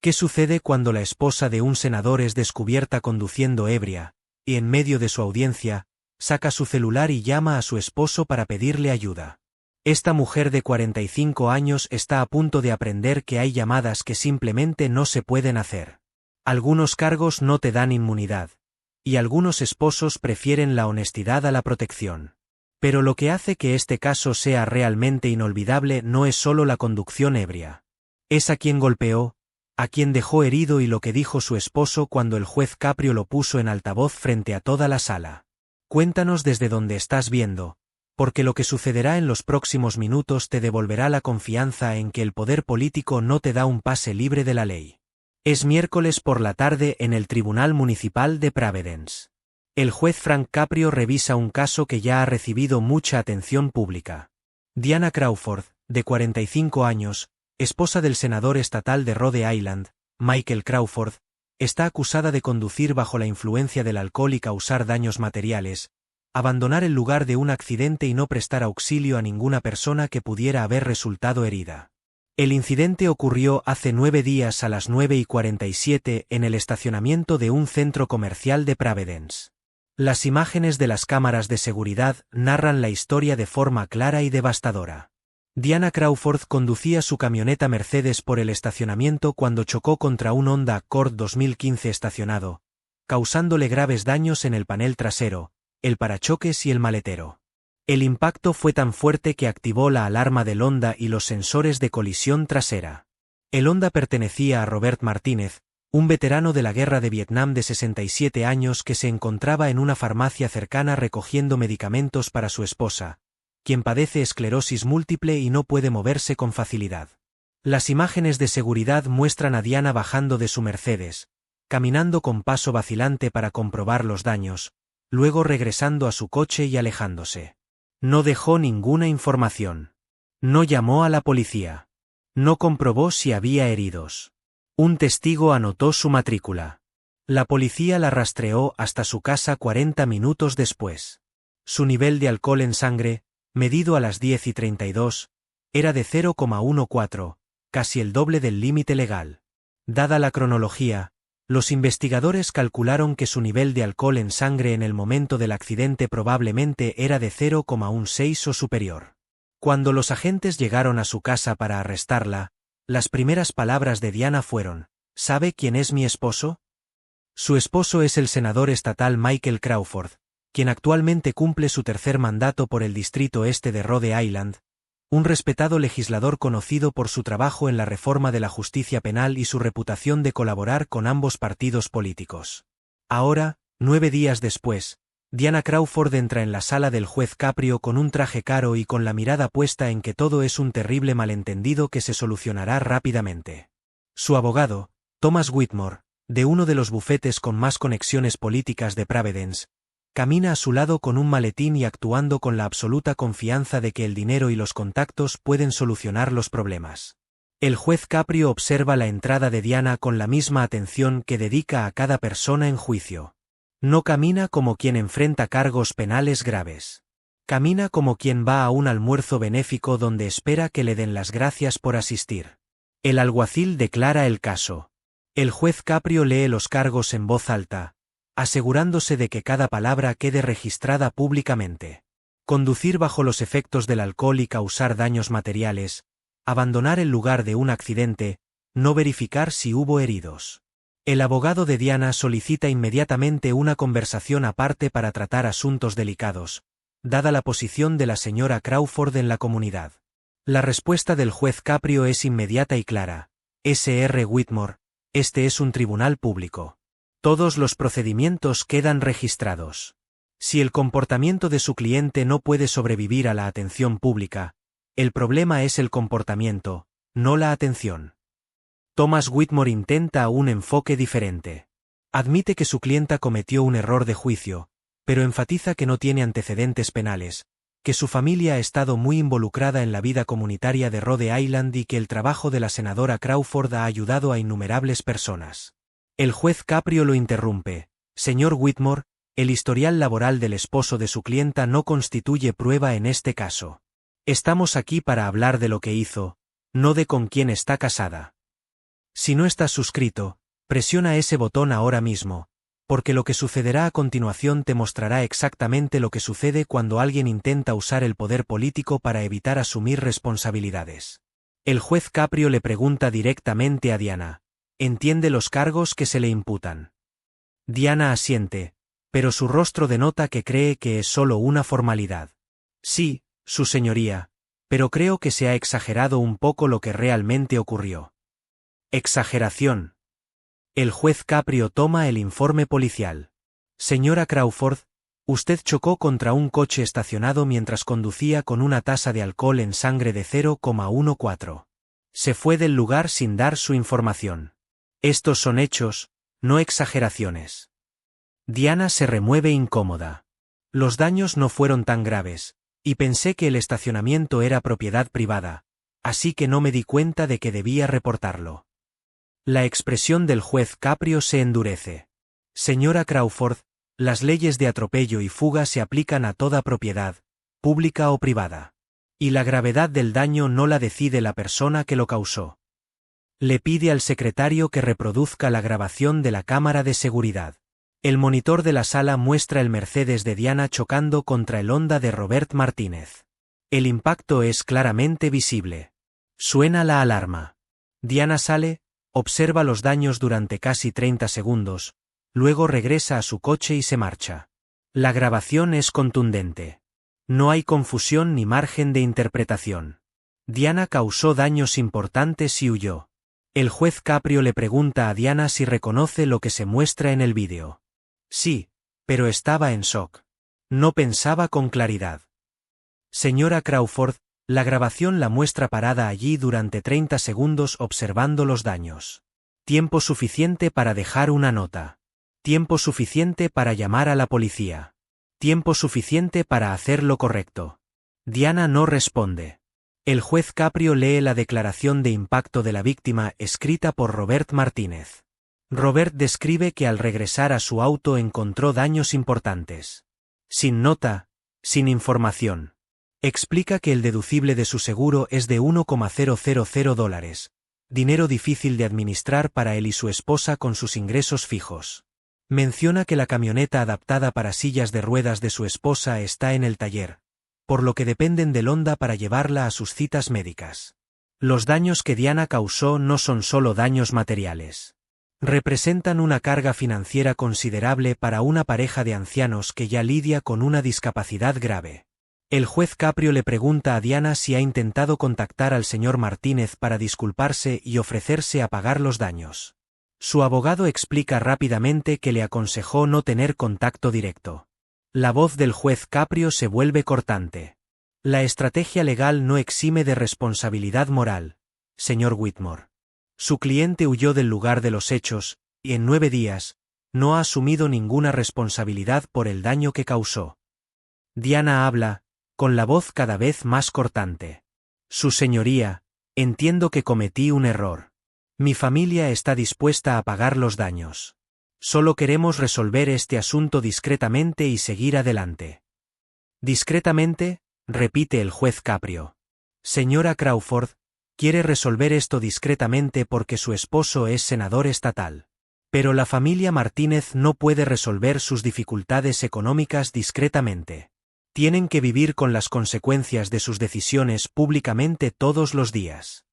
¿Qué sucede cuando la esposa de un senador es descubierta conduciendo ebria, y en medio de su audiencia, saca su celular y llama a su esposo para pedirle ayuda? Esta mujer de 45 años está a punto de aprender que hay llamadas que simplemente no se pueden hacer. Algunos cargos no te dan inmunidad, y algunos esposos prefieren la honestidad a la protección. Pero lo que hace que este caso sea realmente inolvidable no es solo la conducción ebria. Es a quien golpeó, a quien dejó herido y lo que dijo su esposo cuando el juez Caprio lo puso en altavoz frente a toda la sala. Cuéntanos desde donde estás viendo, porque lo que sucederá en los próximos minutos te devolverá la confianza en que el poder político no te da un pase libre de la ley. Es miércoles por la tarde en el Tribunal Municipal de Providence. El juez Frank Caprio revisa un caso que ya ha recibido mucha atención pública. Diana Crawford, de 45 años, esposa del senador estatal de Rhode Island, Michael Crawford, está acusada de conducir bajo la influencia del alcohol y causar daños materiales, abandonar el lugar de un accidente y no prestar auxilio a ninguna persona que pudiera haber resultado herida. El incidente ocurrió hace 9 días a las 9:47 en el estacionamiento de un centro comercial de Providence. Las imágenes de las cámaras de seguridad narran la historia de forma clara y devastadora. Diana Crawford conducía su camioneta Mercedes por el estacionamiento cuando chocó contra un Honda Accord 2015 estacionado, causándole graves daños en el panel trasero, el parachoques y el maletero. El impacto fue tan fuerte que activó la alarma del Honda y los sensores de colisión trasera. El Honda pertenecía a Robert Martínez, un veterano de la guerra de Vietnam de 67 años que se encontraba en una farmacia cercana recogiendo medicamentos para su esposa, quien padece esclerosis múltiple y no puede moverse con facilidad. Las imágenes de seguridad muestran a Diana bajando de su Mercedes, caminando con paso vacilante para comprobar los daños, luego regresando a su coche y alejándose. No dejó ninguna información. No llamó a la policía. No comprobó si había heridos. Un testigo anotó su matrícula. La policía la rastreó hasta su casa 40 minutos después. Su nivel de alcohol en sangre, medido a las 10:32, era de 0,14, casi el doble del límite legal. Dada la cronología, los investigadores calcularon que su nivel de alcohol en sangre en el momento del accidente probablemente era de 0,16 o superior. Cuando los agentes llegaron a su casa para arrestarla, las primeras palabras de Diana fueron: ¿sabe quién es mi esposo? Su esposo es el senador estatal Michael Crawford, quien actualmente cumple su tercer mandato por el distrito este de Rhode Island, un respetado legislador conocido por su trabajo en la reforma de la justicia penal y su reputación de colaborar con ambos partidos políticos. Ahora, 9 días después, Diana Crawford entra en la sala del juez Caprio con un traje caro y con la mirada puesta en que todo es un terrible malentendido que se solucionará rápidamente. Su abogado, Thomas Whitmore, de uno de los bufetes con más conexiones políticas de Providence, camina a su lado con un maletín y actuando con la absoluta confianza de que el dinero y los contactos pueden solucionar los problemas. El juez Caprio observa la entrada de Diana con la misma atención que dedica a cada persona en juicio. No camina como quien enfrenta cargos penales graves. Camina como quien va a un almuerzo benéfico donde espera que le den las gracias por asistir. El alguacil declara el caso. El juez Caprio lee los cargos en voz alta, asegurándose de que cada palabra quede registrada públicamente. Conducir bajo los efectos del alcohol y causar daños materiales, abandonar el lugar de un accidente, no verificar si hubo heridos. El abogado de Diana solicita inmediatamente una conversación aparte para tratar asuntos delicados, dada la posición de la señora Crawford en la comunidad. La respuesta del juez Caprio es inmediata y clara: Sr. Whitmore, este es un tribunal público. Todos los procedimientos quedan registrados. Si el comportamiento de su cliente no puede sobrevivir a la atención pública, el problema es el comportamiento, no la atención. Thomas Whitmore intenta un enfoque diferente. Admite que su clienta cometió un error de juicio, pero enfatiza que no tiene antecedentes penales, que su familia ha estado muy involucrada en la vida comunitaria de Rhode Island y que el trabajo de la senadora Crawford ha ayudado a innumerables personas. El juez Caprio lo interrumpe: Señor Whitmore, el historial laboral del esposo de su clienta no constituye prueba en este caso. Estamos aquí para hablar de lo que hizo, no de con quién está casada. Si no estás suscrito, presiona ese botón ahora mismo, porque lo que sucederá a continuación te mostrará exactamente lo que sucede cuando alguien intenta usar el poder político para evitar asumir responsabilidades. El juez Caprio le pregunta directamente a Diana, ¿entiende los cargos que se le imputan? Diana asiente, pero su rostro denota que cree que es solo una formalidad. Sí, su señoría, pero creo que se ha exagerado un poco lo que realmente ocurrió. Exageración. El juez Caprio toma el informe policial. Señora Crawford, usted chocó contra un coche estacionado mientras conducía con una tasa de alcohol en sangre de 0,14. Se fue del lugar sin dar su información. Estos son hechos, no exageraciones. Diana se remueve incómoda. Los daños no fueron tan graves, y pensé que el estacionamiento era propiedad privada, así que no me di cuenta de que debía reportarlo. La expresión del juez Caprio se endurece. Señora Crawford, las leyes de atropello y fuga se aplican a toda propiedad, pública o privada. Y la gravedad del daño no la decide la persona que lo causó. Le pide al secretario que reproduzca la grabación de la cámara de seguridad. El monitor de la sala muestra el Mercedes de Diana chocando contra el Honda de Robert Martínez. El impacto es claramente visible. Suena la alarma. Diana sale, observa los daños durante casi 30 segundos, luego regresa a su coche y se marcha. La grabación es contundente. No hay confusión ni margen de interpretación. Diana causó daños importantes y huyó. El juez Caprio le pregunta a Diana si reconoce lo que se muestra en el vídeo. Sí, pero estaba en shock. No pensaba con claridad. Señora Crawford, la grabación la muestra parada allí durante 30 segundos observando los daños. Tiempo suficiente para dejar una nota. Tiempo suficiente para llamar a la policía. Tiempo suficiente para hacer lo correcto. Diana no responde. El juez Caprio lee la declaración de impacto de la víctima escrita por Robert Martínez. Robert describe que al regresar a su auto encontró daños importantes. Sin nota, sin información. Explica que el deducible de su seguro es de $1,000, dinero difícil de administrar para él y su esposa con sus ingresos fijos. Menciona que la camioneta adaptada para sillas de ruedas de su esposa está en el taller, por lo que dependen del Honda para llevarla a sus citas médicas. Los daños que Diana causó no son solo daños materiales. Representan una carga financiera considerable para una pareja de ancianos que ya lidia con una discapacidad grave. El juez Caprio le pregunta a Diana si ha intentado contactar al señor Martínez para disculparse y ofrecerse a pagar los daños. Su abogado explica rápidamente que le aconsejó no tener contacto directo. La voz del juez Caprio se vuelve cortante. La estrategia legal no exime de responsabilidad moral, señor Whitmore. Su cliente huyó del lugar de los hechos, y en 9 días, no ha asumido ninguna responsabilidad por el daño que causó. Diana habla, con la voz cada vez más cortante. Su señoría, entiendo que cometí un error. Mi familia está dispuesta a pagar los daños. Solo queremos resolver este asunto discretamente y seguir adelante. Discretamente, repite el juez Caprio. Señora Crawford, quiere resolver esto discretamente porque su esposo es senador estatal. Pero la familia Martínez no puede resolver sus dificultades económicas discretamente. Tienen que vivir con las consecuencias de sus decisiones públicamente todos los días.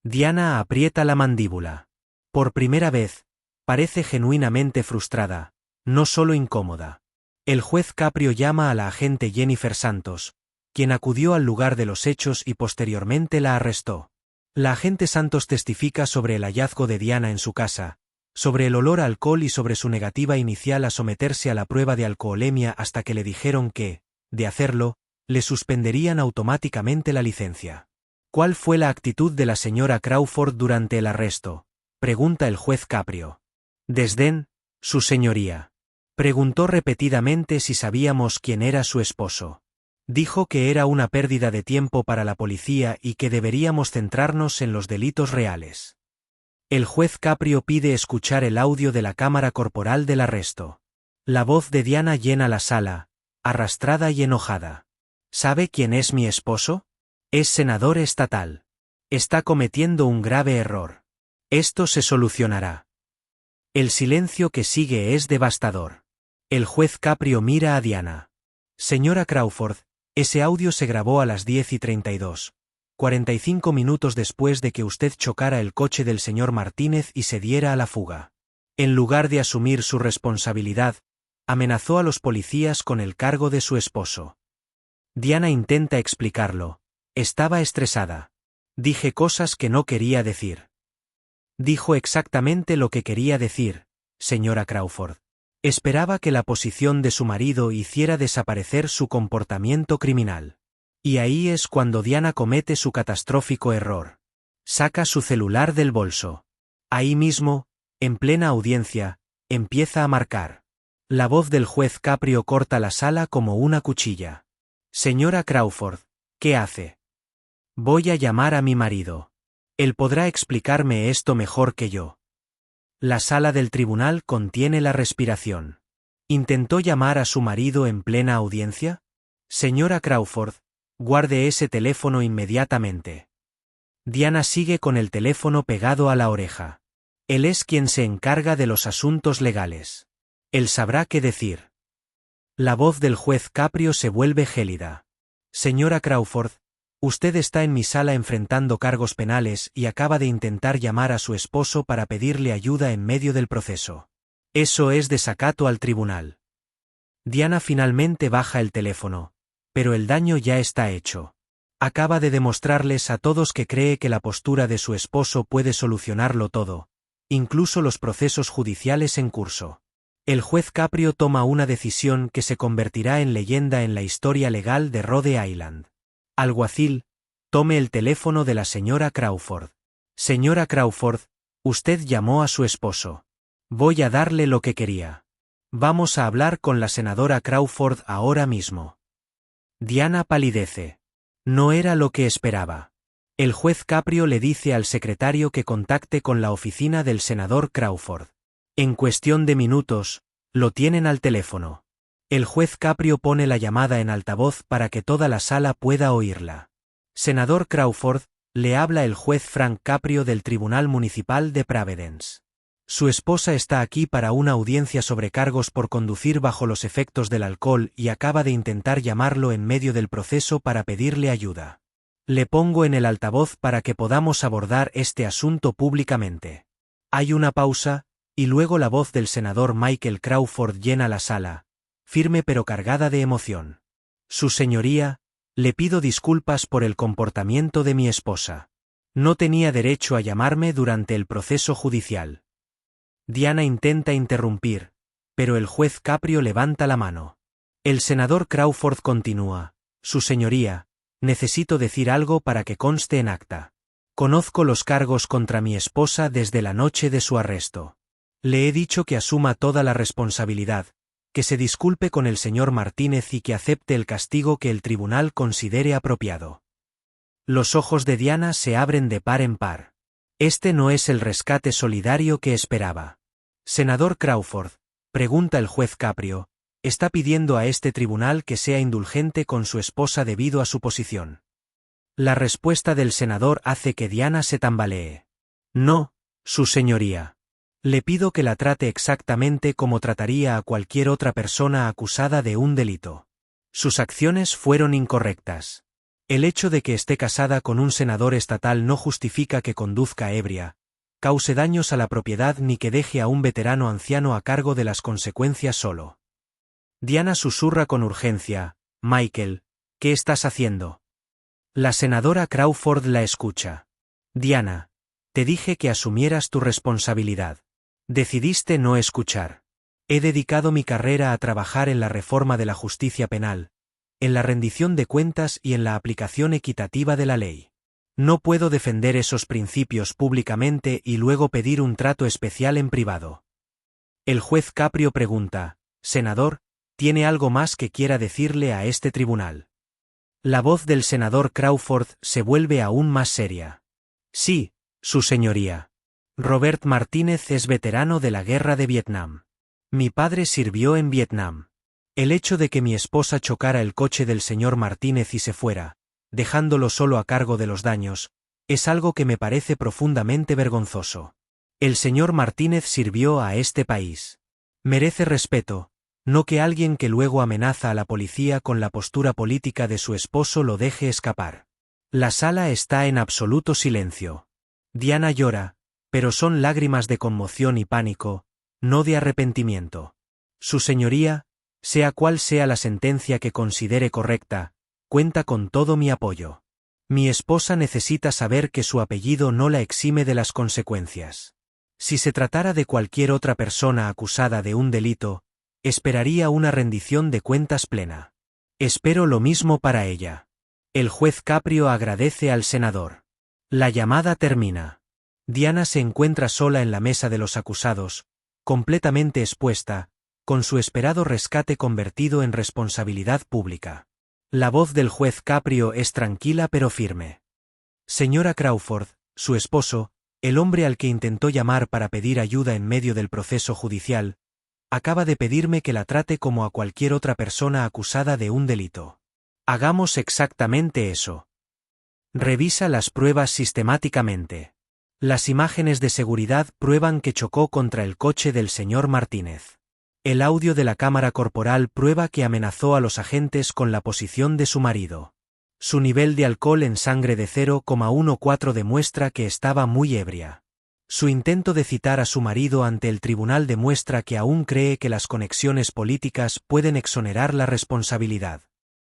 Diana aprieta la mandíbula. Por primera vez, parece genuinamente frustrada, no solo incómoda. El juez Caprio llama a la agente Jennifer Santos, quien acudió al lugar de los hechos y posteriormente la arrestó. La agente Santos testifica sobre el hallazgo de Diana en su casa, sobre el olor a alcohol y sobre su negativa inicial a someterse a la prueba de alcoholemia hasta que le dijeron que, de hacerlo, le suspenderían automáticamente la licencia. ¿Cuál fue la actitud de la señora Crawford durante el arresto?, pregunta el juez Caprio. Desdén, su señoría. Preguntó repetidamente si sabíamos quién era su esposo. Dijo que era una pérdida de tiempo para la policía y que deberíamos centrarnos en los delitos reales. El juez Caprio pide escuchar el audio de la cámara corporal del arresto. La voz de Diana llena la sala, arrastrada y enojada. ¿Sabe quién es mi esposo? Es senador estatal. Está cometiendo un grave error. Esto se solucionará. El silencio que sigue es devastador. El juez Caprio mira a Diana. Señora Crawford, ese audio se grabó a las 10:32. 45 minutos después de que usted chocara el coche del señor Martínez y se diera a la fuga. En lugar de asumir su responsabilidad, amenazó a los policías con el cargo de su esposo. Diana intenta explicarlo. Estaba estresada. Dije cosas que no quería decir. Dijo exactamente lo que quería decir, señora Crawford. Esperaba que la posición de su marido hiciera desaparecer su comportamiento criminal. Y ahí es cuando Diana comete su catastrófico error. Saca su celular del bolso. Ahí mismo, en plena audiencia, empieza a marcar. La voz del juez Caprio corta la sala como una cuchilla. Señora Crawford, ¿qué hace? Voy a llamar a mi marido. Él podrá explicarme esto mejor que yo. La sala del tribunal contiene la respiración. ¿Intentó llamar a su marido en plena audiencia? Señora Crawford, guarde ese teléfono inmediatamente. Diana sigue con el teléfono pegado a la oreja. Él es quien se encarga de los asuntos legales. Él sabrá qué decir. La voz del juez Caprio se vuelve gélida. Señora Crawford, usted está en mi sala enfrentando cargos penales y acaba de intentar llamar a su esposo para pedirle ayuda en medio del proceso. Eso es desacato al tribunal. Diana finalmente baja el teléfono, pero el daño ya está hecho. Acaba de demostrarles a todos que cree que la postura de su esposo puede solucionarlo todo, incluso los procesos judiciales en curso. El juez Caprio toma una decisión que se convertirá en leyenda en la historia legal de Rhode Island. Alguacil, tome el teléfono de la señora Crawford. Señora Crawford, usted llamó a su esposo. Voy a darle lo que quería. Vamos a hablar con la senadora Crawford ahora mismo. Diana palidece. No era lo que esperaba. El juez Caprio le dice al secretario que contacte con la oficina del senador Crawford. En cuestión de minutos, lo tienen al teléfono. El juez Caprio pone la llamada en altavoz para que toda la sala pueda oírla. Senador Crawford, le habla el juez Frank Caprio del Tribunal Municipal de Providence. Su esposa está aquí para una audiencia sobre cargos por conducir bajo los efectos del alcohol y acaba de intentar llamarlo en medio del proceso para pedirle ayuda. Le pongo en el altavoz para que podamos abordar este asunto públicamente. Hay una pausa, y luego la voz del senador Michael Crawford llena la sala, firme pero cargada de emoción. Su señoría, le pido disculpas por el comportamiento de mi esposa. No tenía derecho a llamarme durante el proceso judicial. Diana intenta interrumpir, pero el juez Caprio levanta la mano. El senador Crawford continúa. Su señoría, necesito decir algo para que conste en acta. Conozco los cargos contra mi esposa desde la noche de su arresto. Le he dicho que asuma toda la responsabilidad, que se disculpe con el señor Martínez y que acepte el castigo que el tribunal considere apropiado. Los ojos de Diana se abren de par en par. Este no es el rescate solidario que esperaba. Senador Crawford, pregunta el juez Caprio, está pidiendo a este tribunal que sea indulgente con su esposa debido a su posición. La respuesta del senador hace que Diana se tambalee. No, su señoría. Le pido que la trate exactamente como trataría a cualquier otra persona acusada de un delito. Sus acciones fueron incorrectas. El hecho de que esté casada con un senador estatal no justifica que conduzca ebria, cause daños a la propiedad ni que deje a un veterano anciano a cargo de las consecuencias solo. Diana susurra con urgencia, Michael, ¿qué estás haciendo? La senadora Crawford la escucha. Diana, te dije que asumieras tu responsabilidad. Decidiste no escuchar. He dedicado mi carrera a trabajar en la reforma de la justicia penal, en la rendición de cuentas y en la aplicación equitativa de la ley. No puedo defender esos principios públicamente y luego pedir un trato especial en privado. El juez Caprio pregunta, senador, ¿tiene algo más que quiera decirle a este tribunal? La voz del senador Crawford se vuelve aún más seria. Sí, su señoría. Robert Martínez es veterano de la guerra de Vietnam. Mi padre sirvió en Vietnam. El hecho de que mi esposa chocara el coche del señor Martínez y se fuera, dejándolo solo a cargo de los daños, es algo que me parece profundamente vergonzoso. El señor Martínez sirvió a este país. Merece respeto, no que alguien que luego amenaza a la policía con la postura política de su esposo lo deje escapar. La sala está en absoluto silencio. Diana llora, pero son lágrimas de conmoción y pánico, no de arrepentimiento. Su señoría, sea cual sea la sentencia que considere correcta, cuenta con todo mi apoyo. Mi esposa necesita saber que su apellido no la exime de las consecuencias. Si se tratara de cualquier otra persona acusada de un delito, esperaría una rendición de cuentas plena. Espero lo mismo para ella. El juez Caprio agradece al senador. La llamada termina. Diana se encuentra sola en la mesa de los acusados, completamente expuesta, con su esperado rescate convertido en responsabilidad pública. La voz del juez Caprio es tranquila pero firme. Señora Crawford, su esposo, el hombre al que intentó llamar para pedir ayuda en medio del proceso judicial, acaba de pedirme que la trate como a cualquier otra persona acusada de un delito. Hagamos exactamente eso. Revisa las pruebas sistemáticamente. Las imágenes de seguridad prueban que chocó contra el coche del señor Martínez. El audio de la cámara corporal prueba que amenazó a los agentes con la posición de su marido. Su nivel de alcohol en sangre de 0,14 demuestra que estaba muy ebria. Su intento de citar a su marido ante el tribunal demuestra que aún cree que las conexiones políticas pueden exonerar la responsabilidad.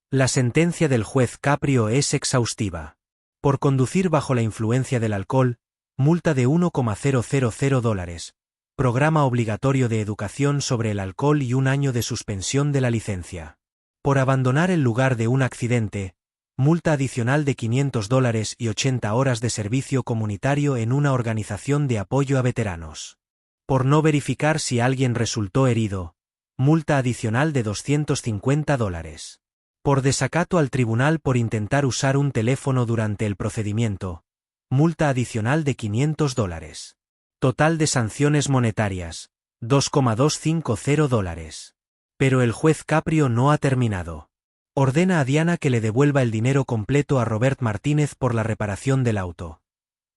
La sentencia del juez Caprio es exhaustiva. Por conducir bajo la influencia del alcohol, multa de $1,000, programa obligatorio de educación sobre el alcohol y 1 año de suspensión de la licencia. Por abandonar el lugar de un accidente, multa adicional de $500 y 80 horas de servicio comunitario en una organización de apoyo a veteranos. Por no verificar si alguien resultó herido, multa adicional de $250. Por desacato al tribunal por intentar usar un teléfono durante el procedimiento, multa adicional de $500. Total de sanciones monetarias, $2,250. Pero el juez Caprio no ha terminado. Ordena a Diana que le devuelva el dinero completo a Robert Martínez por la reparación del auto.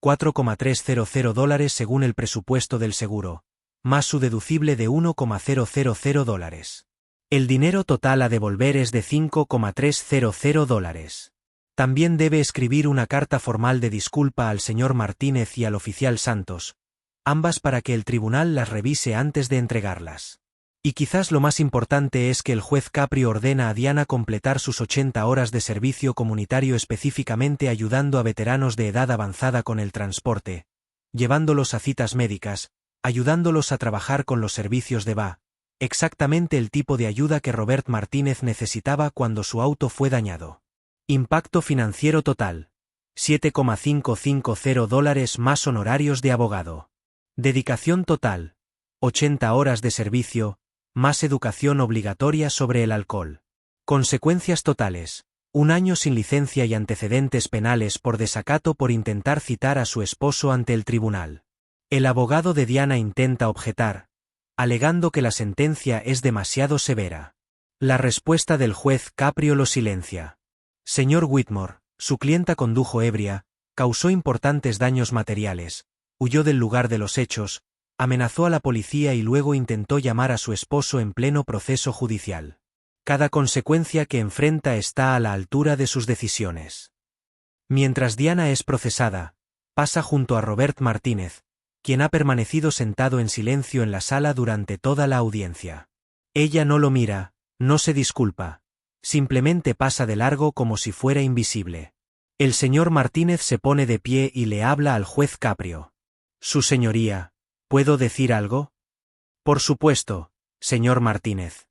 $4,300 según el presupuesto del seguro, más su deducible de $1,000. El dinero total a devolver es de $5,300. También debe escribir una carta formal de disculpa al señor Martínez y al oficial Santos, ambas para que el tribunal las revise antes de entregarlas. Y quizás lo más importante es que el juez Caprio ordena a Diana completar sus 80 horas de servicio comunitario específicamente ayudando a veteranos de edad avanzada con el transporte, llevándolos a citas médicas, ayudándolos a trabajar con los servicios de VA, exactamente el tipo de ayuda que Robert Martínez necesitaba cuando su auto fue dañado. Impacto financiero total: $7,550 más honorarios de abogado. Dedicación total: 80 horas de servicio, más educación obligatoria sobre el alcohol. Consecuencias totales: 1 año sin licencia y antecedentes penales por desacato por intentar citar a su esposo ante el tribunal. El abogado de Diana intenta objetar, alegando que la sentencia es demasiado severa. La respuesta del juez Caprio lo silencia. Señor Whitmore, su clienta condujo ebria, causó importantes daños materiales, huyó del lugar de los hechos, amenazó a la policía y luego intentó llamar a su esposo en pleno proceso judicial. Cada consecuencia que enfrenta está a la altura de sus decisiones. Mientras Diana es procesada, pasa junto a Robert Martínez, quien ha permanecido sentado en silencio en la sala durante toda la audiencia. Ella no lo mira, no se disculpa, simplemente pasa de largo como si fuera invisible. El señor Martínez se pone de pie y le habla al juez Caprio. Su señoría, ¿puedo decir algo? Por supuesto, señor Martínez.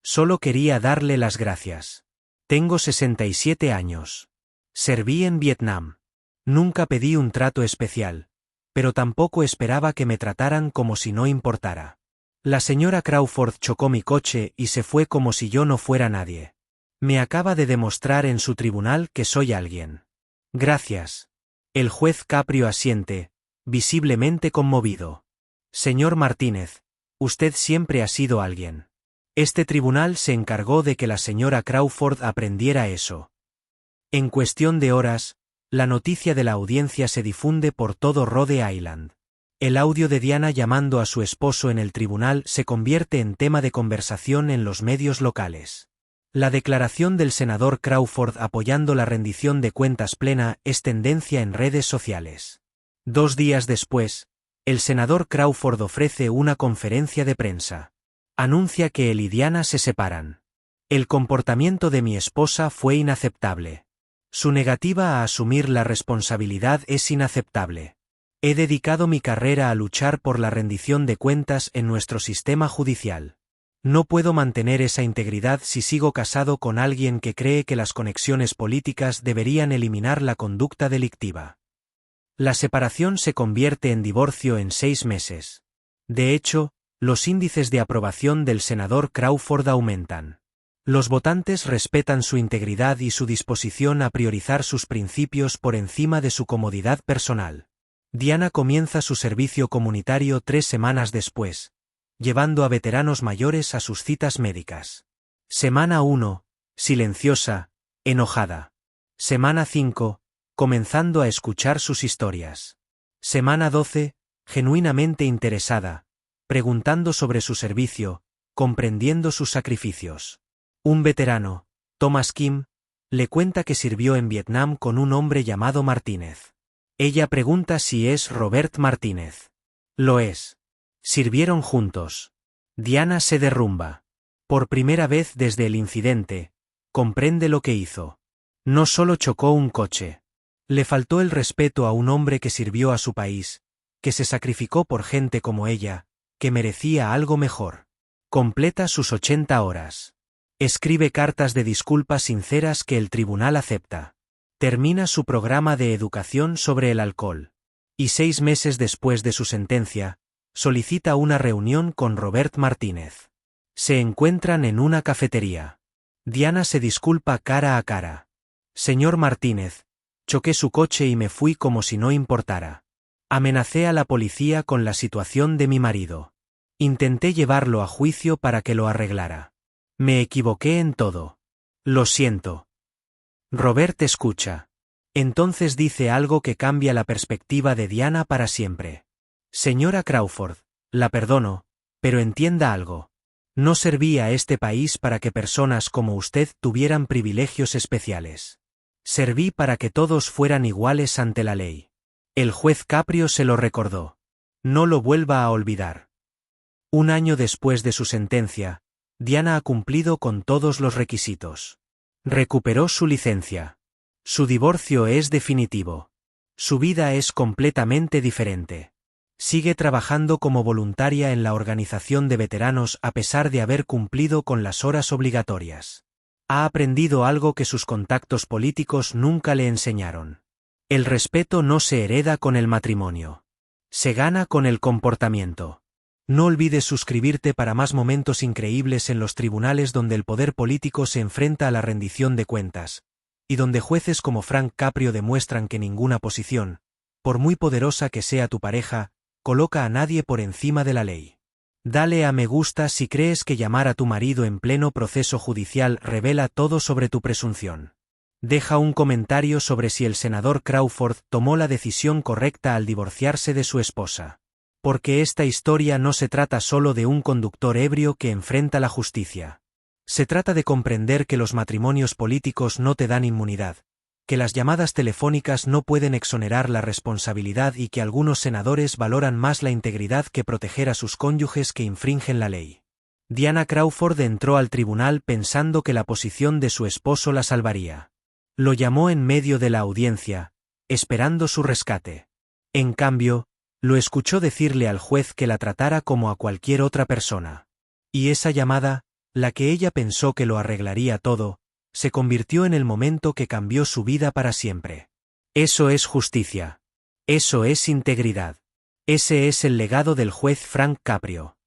Solo quería darle las gracias. Tengo 67 años. Serví en Vietnam. Nunca pedí un trato especial, pero tampoco esperaba que me trataran como si no importara. La señora Crawford chocó mi coche y se fue como si yo no fuera nadie. Me acaba de demostrar en su tribunal que soy alguien. Gracias. El juez Caprio asiente, visiblemente conmovido. Señor Martínez, usted siempre ha sido alguien. Este tribunal se encargó de que la señora Crawford aprendiera eso. En cuestión de horas, la noticia de la audiencia se difunde por todo Rhode Island. El audio de Diana llamando a su esposo en el tribunal se convierte en tema de conversación en los medios locales. La declaración del senador Crawford apoyando la rendición de cuentas plena es tendencia en redes sociales. 2 días después, el senador Crawford ofrece una conferencia de prensa. Anuncia que él y Diana se separan. El comportamiento de mi esposa fue inaceptable. Su negativa a asumir la responsabilidad es inaceptable. He dedicado mi carrera a luchar por la rendición de cuentas en nuestro sistema judicial. No puedo mantener esa integridad si sigo casado con alguien que cree que las conexiones políticas deberían eliminar la conducta delictiva. La separación se convierte en divorcio en 6 meses. De hecho, los índices de aprobación del senador Crawford aumentan. Los votantes respetan su integridad y su disposición a priorizar sus principios por encima de su comodidad personal. Diana comienza su servicio comunitario 3 semanas después, llevando a veteranos mayores a sus citas médicas. Semana 1, silenciosa, enojada. Semana 5, comenzando a escuchar sus historias. Semana 12, genuinamente interesada, preguntando sobre su servicio, comprendiendo sus sacrificios. Un veterano, Thomas Kim, le cuenta que sirvió en Vietnam con un hombre llamado Martínez. Ella pregunta si es Robert Martínez. Lo es. Sirvieron juntos. Diana se derrumba. Por primera vez desde el incidente, comprende lo que hizo. No solo chocó un coche. Le faltó el respeto a un hombre que sirvió a su país, que se sacrificó por gente como ella, que merecía algo mejor. Completa sus 80 horas. Escribe cartas de disculpas sinceras que el tribunal acepta. Termina su programa de educación sobre el alcohol. Y 6 meses después de su sentencia, solicita una reunión con Robert Martínez. Se encuentran en una cafetería. Diana se disculpa cara a cara. Señor Martínez, choqué su coche y me fui como si no importara. Amenacé a la policía con la situación de mi marido. Intenté llevarlo a juicio para que lo arreglara. Me equivoqué en todo. Lo siento. Robert escucha. Entonces dice algo que cambia la perspectiva de Diana para siempre. Señora Crawford, la perdono, pero entienda algo. No serví a este país para que personas como usted tuvieran privilegios especiales. Serví para que todos fueran iguales ante la ley. El juez Caprio se lo recordó. No lo vuelva a olvidar. 1 año después de su sentencia, Diana ha cumplido con todos los requisitos. Recuperó su licencia. Su divorcio es definitivo. Su vida es completamente diferente. Sigue trabajando como voluntaria en la organización de veteranos a pesar de haber cumplido con las horas obligatorias. Ha aprendido algo que sus contactos políticos nunca le enseñaron. El respeto no se hereda con el matrimonio. Se gana con el comportamiento. No olvides suscribirte para más momentos increíbles en los tribunales donde el poder político se enfrenta a la rendición de cuentas, y donde jueces como Frank Caprio demuestran que ninguna posición, por muy poderosa que sea tu pareja, coloca a nadie por encima de la ley. Dale a me gusta si crees que llamar a tu marido en pleno proceso judicial revela todo sobre tu presunción. Deja un comentario sobre si el senador Crawford tomó la decisión correcta al divorciarse de su esposa. Porque esta historia no se trata solo de un conductor ebrio que enfrenta la justicia. Se trata de comprender que los matrimonios políticos no te dan inmunidad, que las llamadas telefónicas no pueden exonerar la responsabilidad y que algunos senadores valoran más la integridad que proteger a sus cónyuges que infringen la ley. Diana Crawford entró al tribunal pensando que la posición de su esposo la salvaría. Lo llamó en medio de la audiencia, esperando su rescate. En cambio, lo escuchó decirle al juez que la tratara como a cualquier otra persona. Y esa llamada, la que ella pensó que lo arreglaría todo, se convirtió en el momento que cambió su vida para siempre. Eso es justicia. Eso es integridad. Ese es el legado del juez Frank Caprio.